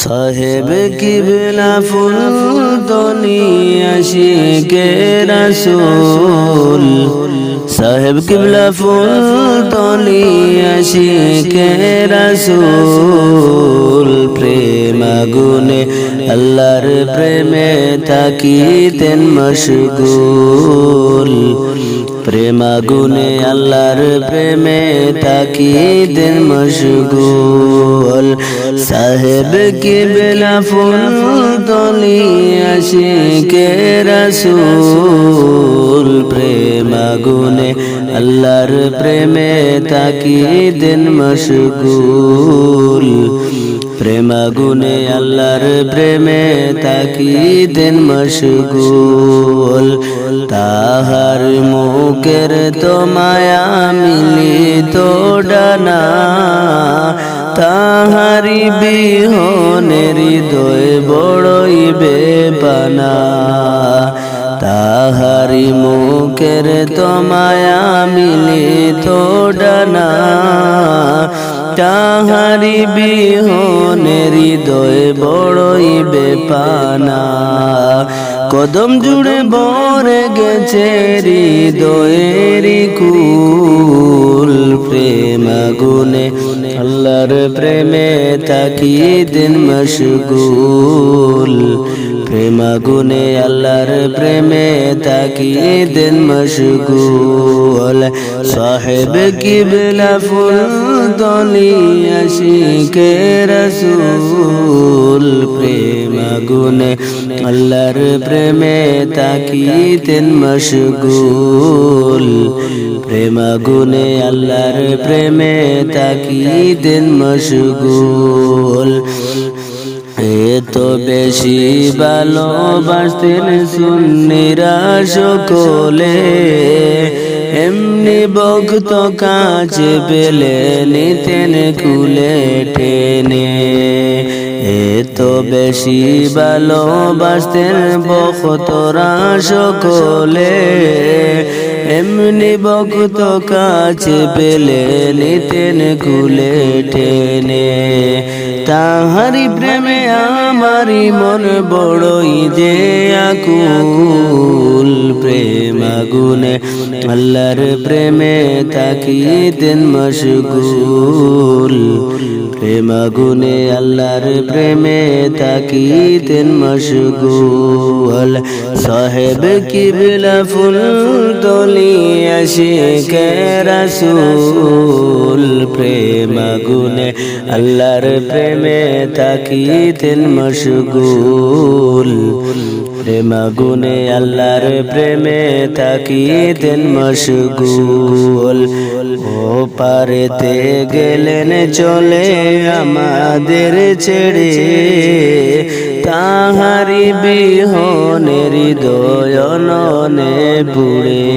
সাহেব কিবলা ফুলতলি আশিকে রাসূল, সাহেব কিবলা ফুলতলি আশিকে রাসূল। প্রেম আগুনে আল্লাহর প্রেমে থাকিতেন মশগুল, প্রেম আগুনে আল্লাহর প্রেমে থাকিতেন মশগুল। সাহেব কিবলা ফুলতলি আশিকে রাসূল, প্রেম আগুনে আল্লাহর প্রেমে থাকিতেন মশগুল, প্রেম আগুনে আল্লাহর প্রেমে থাকিতেন মশগুল। তাহার মুখের তো মায়া মিলিত ডানা, তাহারি বিহনে হৃদয় বড়ই বেপানা। তাহারি মুখের তো মায়া মিলিত ডানা, তাহারি বিহনে হৃদয় বড়ই বেপানা। কদম জুড়ে ভরে গেছে হৃদয়ের কুল, প্রেম আগুনে আল্লাহর প্রেমে থাকিতেন মশগুল, প্রেম আগুনে আল্লাহর প্রেমে থাকিতেন মশগুল। সাহেব কিবলা ফুলতলি আশিকে রাসূল, প্রেম আগুনে আল্লাহর প্রেমে থাকিতেন মশগুল, প্রেম আগুনে আল্লাহর প্রেমে থাকিতেন মশগুল। এত বেশি ভালোবাসতেন সুন্নিরা সকলে, এমনি ভক্ত কাছে পেলে নিতেন কুলে টেনে। এত বেশি ভালোবাসতেন ভক্তরা সকলে, এমনি ভক্ত কাছে পেলে নিতেন কুলে টেনে। তাহারি প্রেমে আমারি মন বড়ই যে আকুল, প্রেম আগুনে আল্লাহর প্রেমে থাকিতেন মশগুল, প্রেম আগুনে আল্লাহর প্রেমে থাকিতেন মশগুল। সাহেব কিবলা ফুলতলি আশিকে রাসূল, প্রেম আগুনে আল্লাহর প্রেমে থাকিতেন মশগুল, প্রেম আগুনে আল্লাহর প্রেমে থাকিতেন মশগুল। ও পারেতে গেলেন চলে আমাদের ছেড়ে, তাহারি বিহনে হৃদয় ননে পুড়ে।